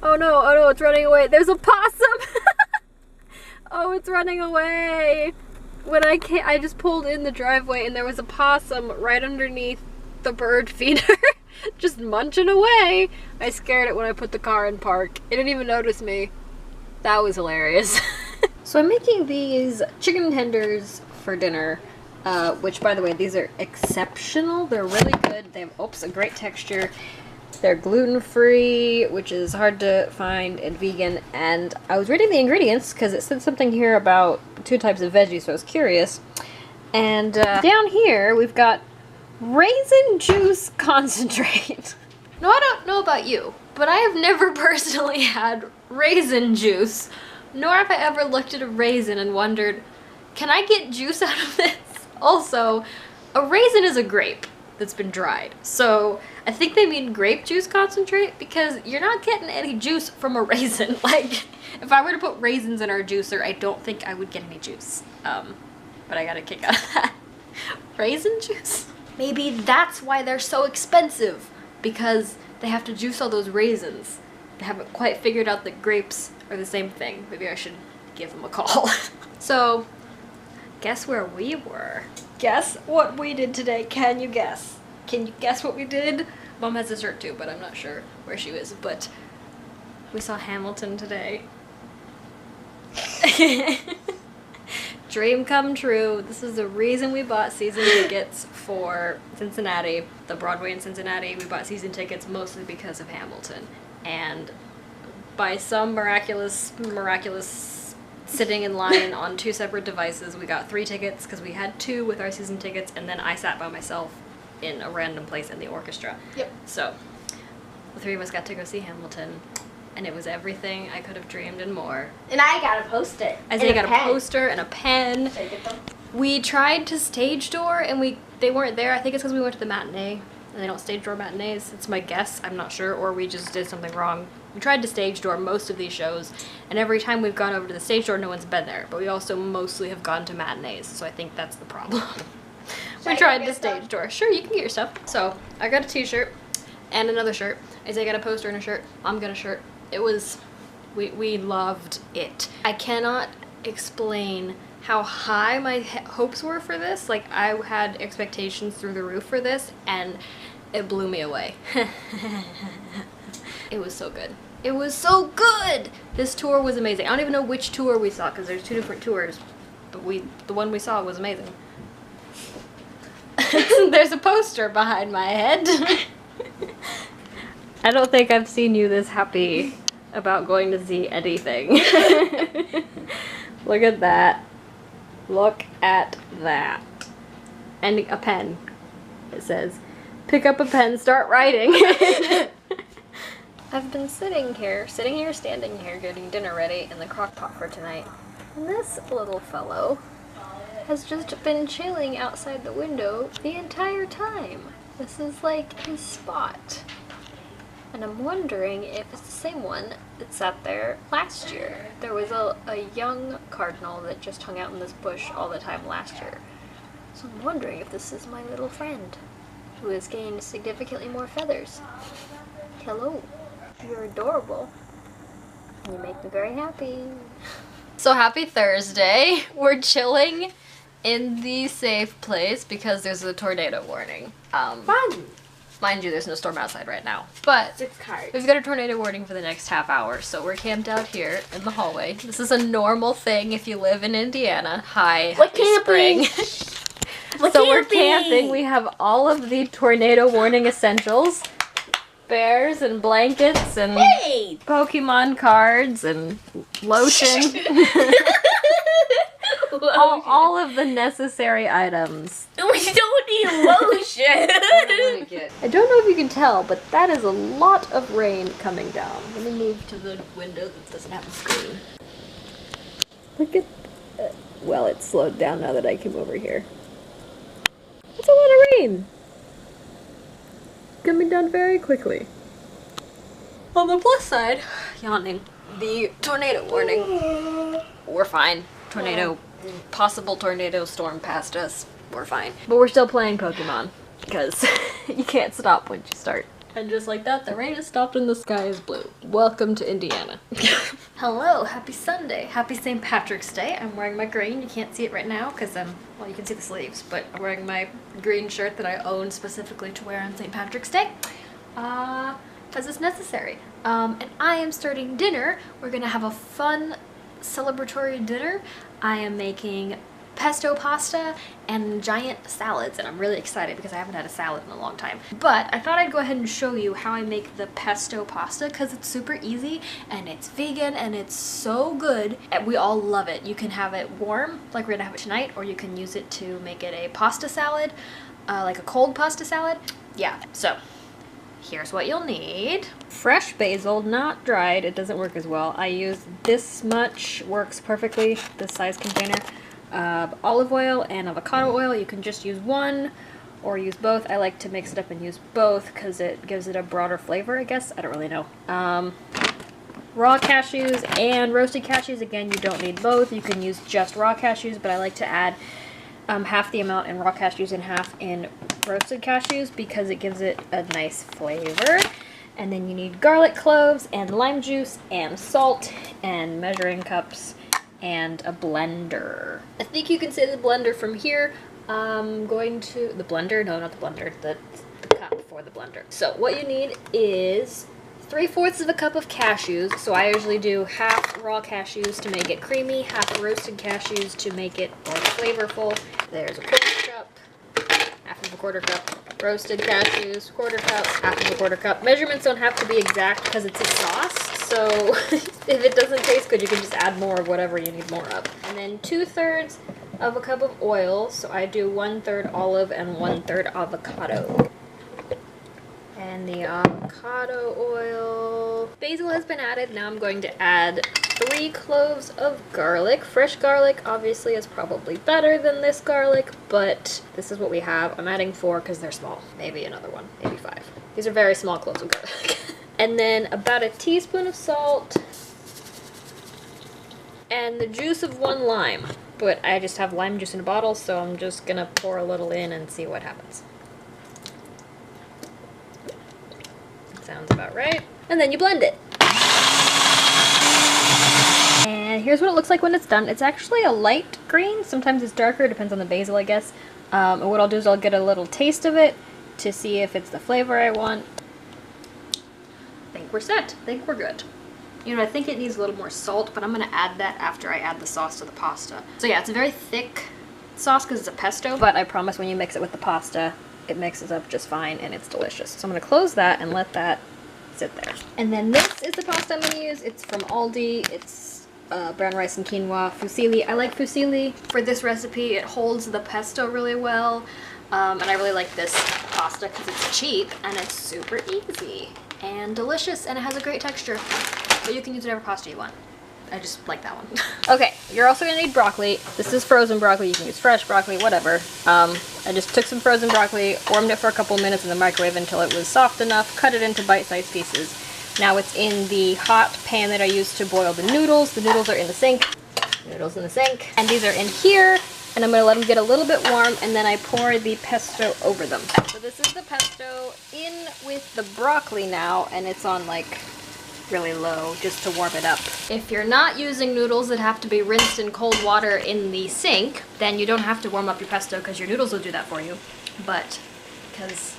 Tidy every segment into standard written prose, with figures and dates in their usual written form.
Oh no, it's running away. There's a possum! Oh, it's running away! When I just pulled in the driveway and there was a possum right underneath the bird feeder. Just munching away. I scared it when I put the car in park. It didn't even notice me. That was hilarious. So I'm making these chicken tenders for dinner, which, by the way, these are exceptional. They're really good. They have, a great texture. They're gluten-free, which is hard to find, and vegan. And I was reading the ingredients because it said something here about 2 types of veggies, so I was curious. And down here, we've got raisin juice concentrate. Now, I don't know about you, but I have never personally had raisin juice, nor have I ever looked at a raisin and wondered, can I get juice out of this? Also, a raisin is a grape that's been dried, so I think they mean grape juice concentrate because you're not getting any juice from a raisin. Like, if I were to put raisins in our juicer, I don't think I would get any juice. But I got a kick out of that. Raisin juice? Maybe that's why they're so expensive, because they have to juice all those raisins. They haven't quite figured out that grapes are the same thing. Maybe I should give them a call. So, guess where we were? Guess what we did today? Can you guess? Can you guess what we did? Mom has a shirt too, but I'm not sure where she is. But we saw Hamilton today. Dream come true. This is the reason we bought season tickets for Cincinnati, the Broadway in Cincinnati. We bought season tickets mostly because of Hamilton. And by some miraculous sitting in line on 2 separate devices, we got 3 tickets because we had 2 with our season tickets, and then I sat by myself in a random place in the orchestra. Yep. So the 3 of us got to go see Hamilton. And it was everything I could have dreamed and more. And I got a poster. I got a poster and a pen. Should I get them? We tried to stage door and they weren't there. I think it's because we went to the matinee and they don't stage door matinees. It's my guess. I'm not sure. Or we just did something wrong. We tried to stage door most of these shows, and every time we've gone over to the stage door, no one's been there. But we also mostly have gone to matinees, so I think that's the problem. We tried the stage door. Sure, you can get your stuff. So I got a t-shirt and another shirt. Isaiah got a poster and a shirt. Mom got a shirt. It was, we loved it. I cannot explain how high my hopes were for this. Like, I had expectations through the roof for this, and it blew me away. It was so good. It was so good! This tour was amazing. I don't even know which tour we saw, because there's 2 different tours, but the one we saw was amazing. There's a poster behind my head. I don't think I've seen you this happy about going to see anything. Look at that. Look at that. And a pen. It says, pick up a pen, start writing. I've been standing here, standing here, getting dinner ready in the crock pot for tonight. And this little fellow has just been chilling outside the window the entire time. This is like his spot. And I'm wondering if it's the same one that sat there last year. There was a young cardinal that just hung out in this bush all the time last year. So I'm wondering if this is my little friend, who has gained significantly more feathers. Hello. You're adorable. You make me very happy. So happy Thursday. We're chilling in the safe place because there's a tornado warning. Fun! Mind you, there's no storm outside right now, but 6 cards. We've got a tornado warning for the next half hour, so we're camped out here in the hallway. This is a normal thing if you live in Indiana. Hi, happy spring. So we're camping. We have all of the tornado warning essentials. Bears and blankets and Pokemon cards and lotion. all of the necessary items. We don't need lotion. I don't know if you can tell, but that is a lot of rain coming down. Let me move to the window that doesn't have a screen. Look at well, it's slowed down now that I came over here. That's a lot of rain. Coming down very quickly. On the plus side, yawning, the tornado warning. We're fine. Possible tornado storm past us. We're fine. But we're still playing Pokemon because you can't stop once you start. And just like that, the rain has stopped and the sky is blue. Welcome to Indiana. Hello, happy Sunday. Happy St. Patrick's Day. I'm wearing my green. You can't see it right now because well, you can see the sleeves, but I'm wearing my green shirt that I own specifically to wear on St. Patrick's Day. Because it's necessary. And I am starting dinner. We're gonna have a fun celebratory dinner. I am making pesto pasta and giant salads, and I'm really excited because I haven't had a salad in a long time. But I thought I'd go ahead and show you how I make the pesto pasta because it's super easy and it's vegan and it's so good and we all love it. You can have it warm like we're gonna have it tonight, or you can use it to make it a pasta salad, like a cold pasta salad. Yeah, so here's what you'll need. Fresh basil, not dried. It doesn't work as well. I use this much, works perfectly, this size container. Olive oil and avocado oil. You can just use one or use both. I like to mix it up and use both because it gives it a broader flavor, I guess. I don't really know. Raw cashews and roasted cashews. Again, you don't need both. You can use just raw cashews, but I like to add half the amount in raw cashews and half in roasted cashews because it gives it a nice flavor. And then you need garlic cloves and lime juice and salt and measuring cups and a blender. I think you can say the blender from here. I'm going to... The blender? No, not the blender. The cup for the blender. So what you need is 3/4 of a cup of cashews. So I usually do half raw cashews to make it creamy, half roasted cashews to make it more flavorful. There's a 1/4 cup, half of a 1/4 cup. Roasted cashews, 1/4 cup, half of a 1/4 cup. Measurements don't have to be exact because it's a sauce. So if it doesn't taste good, you can just add more of whatever you need more of. And then 2/3 of a cup of oil. So I do 1/3 olive and 1/3 avocado. And the avocado oil. Basil has been added. Now I'm going to add 3 cloves of garlic. Fresh garlic obviously is probably better than this garlic, but this is what we have. I'm adding 4 because they're small. Maybe another one, maybe 5. These are very small cloves of garlic. And then about a teaspoon of salt and the juice of 1 lime. But I just have lime juice in a bottle, so I'm just gonna pour a little in and see what happens. Sounds about right. And then you blend it. And here's what it looks like when it's done. It's actually a light green. Sometimes it's darker, depends on the basil, I guess. And what I'll do is I'll get a little taste of it to see if it's the flavor I want. I think we're set. I think we're good. You know, I think it needs a little more salt, but I'm going to add that after I add the sauce to the pasta. So yeah, it's a very thick sauce because it's a pesto, but I promise when you mix it with the pasta, it mixes up just fine and it's delicious. So I'm going to close that and let that sit there. And then this is the pasta I'm going to use. It's from Aldi. It's brown rice and quinoa, fusilli. I like fusilli for this recipe. It holds the pesto really well. And I really like this pasta because it's cheap and it's super easy and delicious and it has a great texture. But you can use whatever pasta you want. I just like that one. Okay, you're also gonna need broccoli. This is frozen broccoli. You can use fresh broccoli, whatever. I just took some frozen broccoli, warmed it for a couple minutes in the microwave until it was soft enough, cut it into bite-sized pieces. Now it's in the hot pan that I used to boil the noodles. The noodles are in the sink. Noodles in the sink. And these are in here. And I'm going to let them get a little bit warm, and then I pour the pesto over them. So this is the pesto in with the broccoli now, and it's on like really low just to warm it up. If you're not using noodles that have to be rinsed in cold water in the sink, then you don't have to warm up your pesto because your noodles will do that for you. But because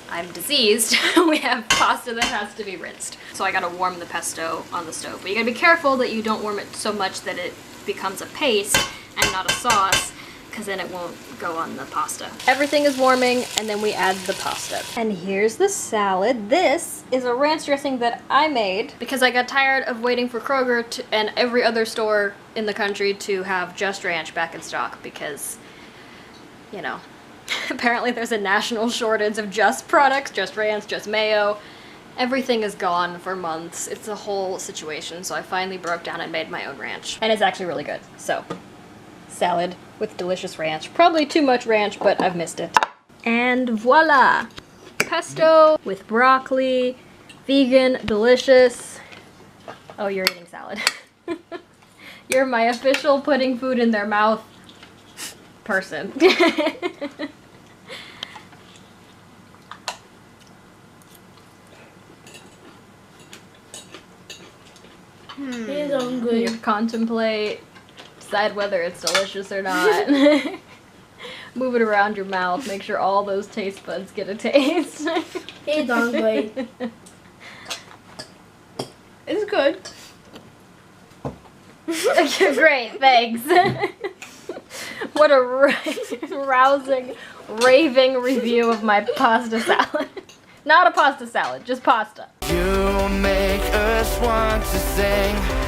I'm diseased, we have pasta that has to be rinsed. So I gotta warm the pesto on the stove. But you gotta be careful that you don't warm it so much that it becomes a paste and not a sauce, because then it won't go on the pasta. Everything is warming, and then we add the pasta. And here's the salad. This is a ranch dressing that I made because I got tired of waiting for Kroger and every other store in the country to have Just Ranch back in stock because, you know, apparently there's a national shortage of Just products, Just Ranch, Just Mayo. Everything is gone for months. It's a whole situation, so I finally broke down and made my own ranch. And it's actually really good, so. Salad with delicious ranch. Probably too much ranch, but I've missed it. And voila! Pesto with broccoli, vegan, delicious. Oh, you're eating salad. You're my official putting food in their mouth person. He's hungry. You contemplate, decide whether it's delicious or not. Move it around your mouth, make sure all those taste buds get a taste. He's hungry. It's good. Great, thanks. What a rousing, raving review of my pasta salad. Not a pasta salad, just pasta. You make us want to sing.